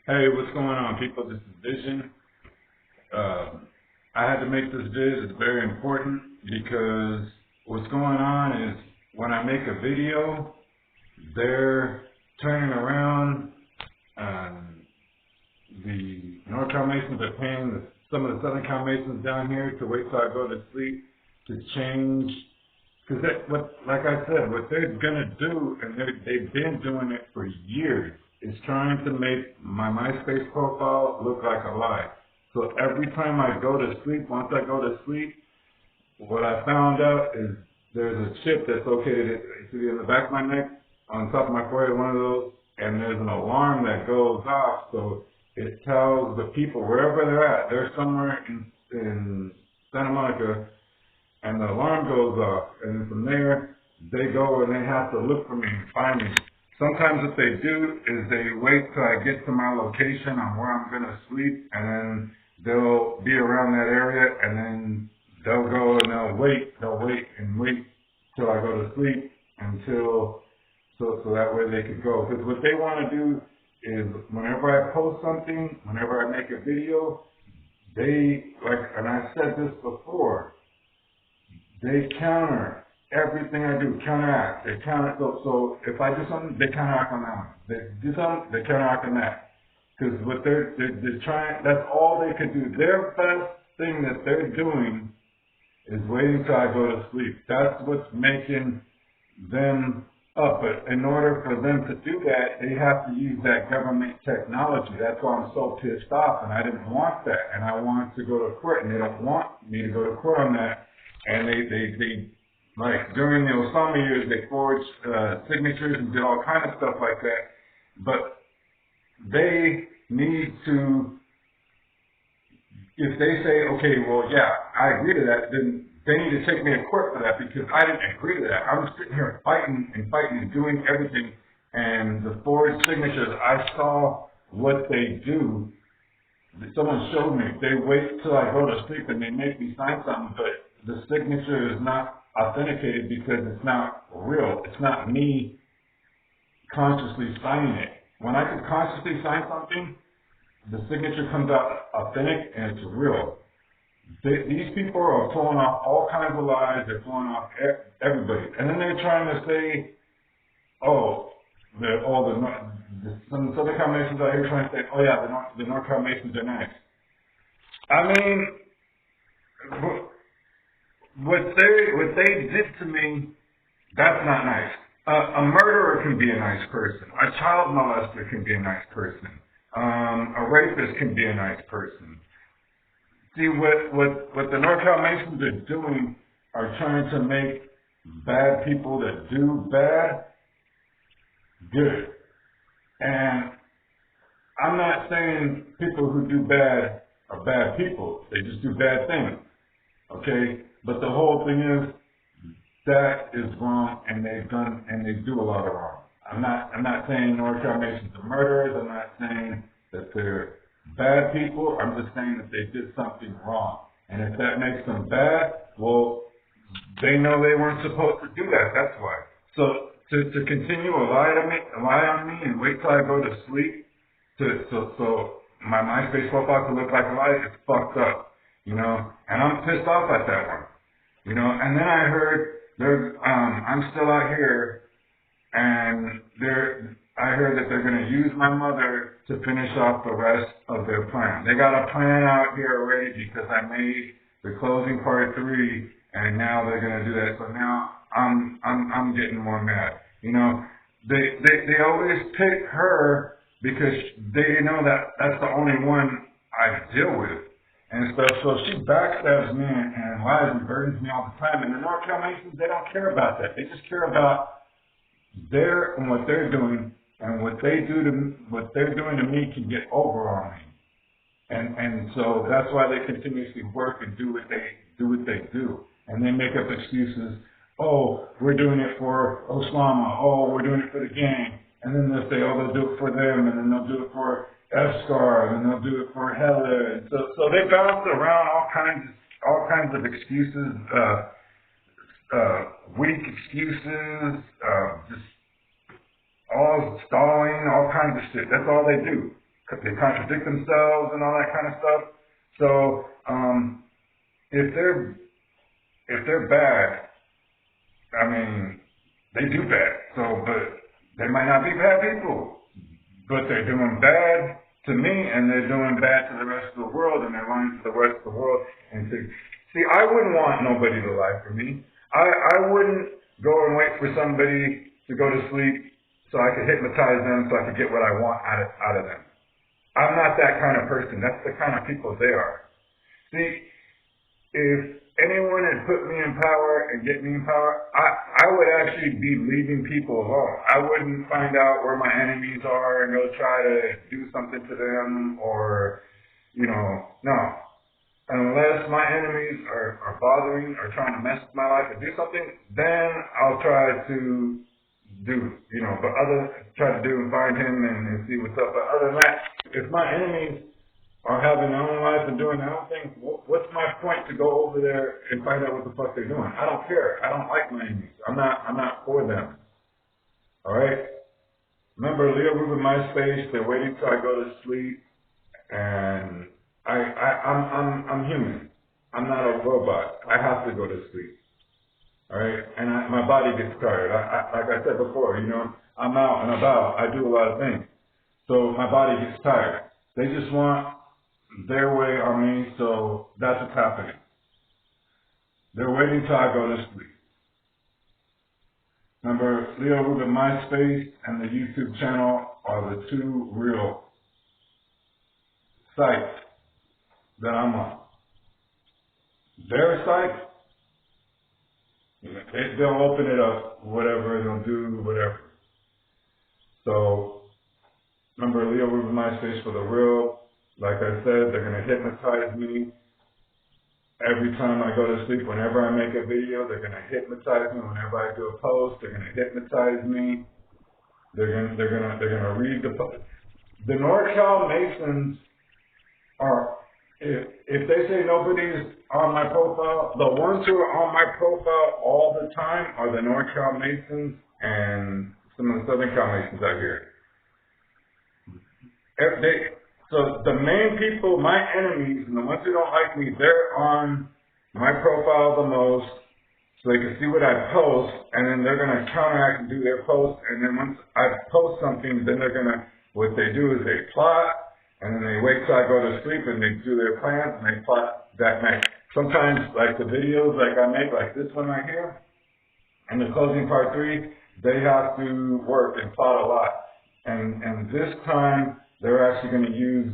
Hey, what's going on, people? This is Vision. I had to make this vid. It's very important because what's going on is when I make a video, they're turning around. The NorCal Masons are paying some of the Southern Cal Masons down here to wait till I go to sleep to change. Because like I said, what they're gonna do, and they've been doing it for years, is trying to make my MySpace profile look like a lie. So every time I go to sleep, once I go to sleep, what I found out is there's a chip that's located in the back of my neck, on top of my forehead, one of those, and there's an alarm that goes off. So it tells the people wherever they're at, they're somewhere in Santa Monica, and the alarm goes off, and then from there, they go and they have to look for me and find me. Sometimes what they do is they wait till I get to my location on where I'm gonna sleep, and then they'll be around that area, and then they'll go and they'll wait till I go to sleep so that way they could go. Because what they want to do is whenever I post something, whenever I make a video, and I said this before, they counter everything I do, counteract. They counter, so if I do something, they counteract on that one. They do something, they counteract on that. Because what they're trying, that's all they could do. Their best thing that they're doing is waiting till I go to sleep. That's what's making them up. But in order for them to do that, they have to use that government technology. That's why I'm so pissed off, and I didn't want that. And I wanted to go to court, and they don't want me to go to court on that. And they like during the Osama years, they forged signatures and did all kind of stuff like that. But they need to, if they say, okay, well, yeah, I agree to that, then they need to take me to court for that because I didn't agree to that. I was sitting here fighting and doing everything. And the forged signatures, I saw what they do. Someone showed me. They wait till I go to sleep and they make me sign something, but the signature is not authenticated because it's not real. It's not me consciously signing it. When I can consciously sign something, the signature comes out authentic and it's real. These people are pulling off all kinds of lies. They're pulling off everybody. And then they're trying to say, some Southern Cal Masons out here trying to say, oh yeah, the NorCal Masons are nice. I mean, what they did to me, that's not nice. A murderer can be a nice person. A child molester can be a nice person. A rapist can be a nice person. See, what the NorCal Masons are doing are trying to make bad people that do bad good. And I'm not saying people who do bad are bad people. They just do bad things. Okay? But the whole thing is that is wrong, and they do a lot of wrong. I'm not saying NorCal Masons are murderers. I'm not saying that they're bad people. I'm just saying that they did something wrong. And if that makes them bad, well, they know they weren't supposed to do that. That's why. So to continue to lie on me and wait till I go to sleep so my MySpace profile can look like a lie, it's fucked up. And I'm pissed off at that one. And then I heard I'm still out here, and I heard that they're going to use my mother to finish off the rest of their plan. They got a plan out here already because I made the closing part 3, and now they're going to do that. So now I'm getting more mad. They always pick her because they know that that's the only one I deal with. And stuff, so she backstabs me and lies and burdens me all the time. And the NorCal Masons, they don't care about that. They just care about what they're doing, and what they're doing to me can get over on me. And so that's why they continuously work and do what they do. And they make up excuses. Oh, we're doing it for Osama. Oh, we're doing it for the gang. And then they'll say, oh, they'll do it for them, and then they'll do it for F-Scar, and they'll do it for Heather. And so they bounce around all kinds of excuses, weak excuses, just all stalling, all kinds of shit. That's all they do. they contradict themselves and all that kind of stuff. So if they're bad, I mean, they do bad. So, but they might not be bad people, but they're doing bad to me, and they're doing bad to the rest of the world, and they're lying to the rest of the world. And to see, I wouldn't want nobody to lie for me. I wouldn't go and wait for somebody to go to sleep so I could hypnotize them, so I could get what I want out of them. I'm not that kind of person. That's the kind of people they are. See, if anyone had put me in power and get me in power, I would actually be leaving people alone. I wouldn't find out where my enemies are and go try to do something to them, or, no. Unless my enemies are bothering or trying to mess with my life or do something, then I'll try to try to do and find him and see what's up. But other than that, if my enemies are having their own life and doing their own thing, what's my point to go over there and find out what the fuck they're doing? I don't care. I don't like my enemies. I'm not for them. All right. Remember, Leo Rubin, MySpace. They're waiting till I go to sleep, and I'm human. I'm not a robot. I have to go to sleep. All right, and my body gets tired. Like I said before, I'm out and about. I do a lot of things, so my body gets tired. They just want their way on me, so that's what's happening. They're waiting till I go to sleep. Remember, Leo Rubin, MySpace, and the YouTube channel are the two real sites that I'm on. Their site, they'll open it up, whatever, they'll do whatever. So, remember, Leo Rubin, MySpace for the real. Like I said, they're going to hypnotize me every time I go to sleep. Whenever I make a video, they're going to hypnotize me. Whenever I do a post, they're going to hypnotize me. They're going to read the post. The NorCal Masons are, if they say nobody's on my profile, the ones who are on my profile all the time are the NorCal Masons and some of the Southern Cal Masons out here. So the main people, my enemies, and the ones who don't like me, they're on my profile the most, so they can see what I post, and then they're going to counteract and do their post, and then once I post something, then what they do is they plot, and then they wait till I go to sleep, and they do their plans, and they plot that night. Sometimes, like the videos like I make, like this one right here, and the closing part 3, they have to work and plot a lot. And this time, they're actually going to use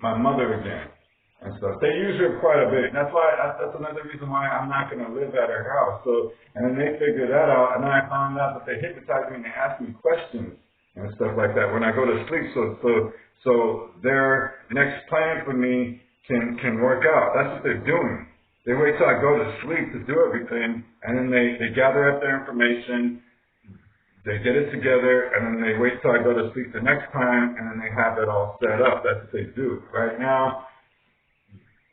my mother again and stuff. They use her quite a bit. That's another reason why I'm not going to live at her house. So, and then they figured that out, and then I found out that they hypnotize me and they ask me questions and stuff like that when I go to sleep. So their next plan for me can work out. That's what they're doing. They wait till I go to sleep to do everything, and then they gather up their information. They get it together, and then they wait till I go to sleep the next time, and then they have it all set up. That's what they do. Right now,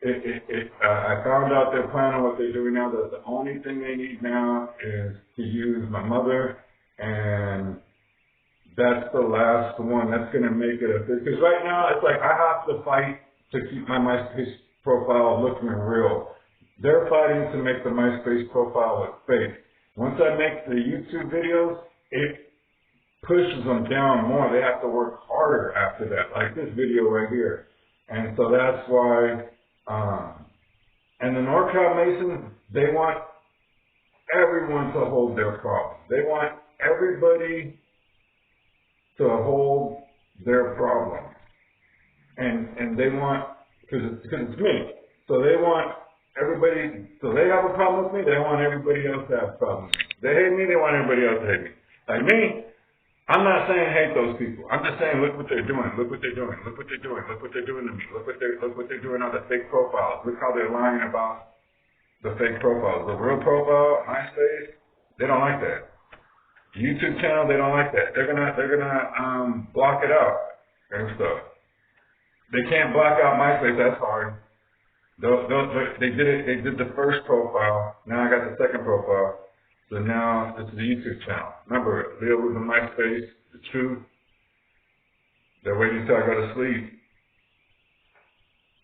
I found out their plan on what they're doing now, that the only thing they need now is to use my mother, and that's the last one. That's going to make it a thing. Because right now, it's like I have to fight to keep my MySpace profile looking real. They're fighting to make the MySpace profile look fake. Once I make the YouTube videos, it pushes them down more. They have to work harder after that, like this video right here. And so that's why, and the NorCal Masons, they want everyone to hold their problems. They want everybody to hold their problems. And they want, because it's me, so they want everybody, so they have a problem with me, they want everybody else to have a problem with me. They hate me, they want everybody else to hate me. Like me, I'm not saying hate those people. I'm just saying look what they're doing. Look what they're doing. Look what they're doing. Look what they're doing to me. Look what they're doing on the fake profiles. Look how they're lying about the fake profiles. The real profile, MySpace, they don't like that. YouTube channel, they don't like that. They're gonna block it out and stuff. They can't block out MySpace. That's hard. They did it. They did the first profile. Now I got the second profile. So now it's the YouTube channel. Remember, Leo Rubin, MySpace, The Truth. They're waiting until I go to sleep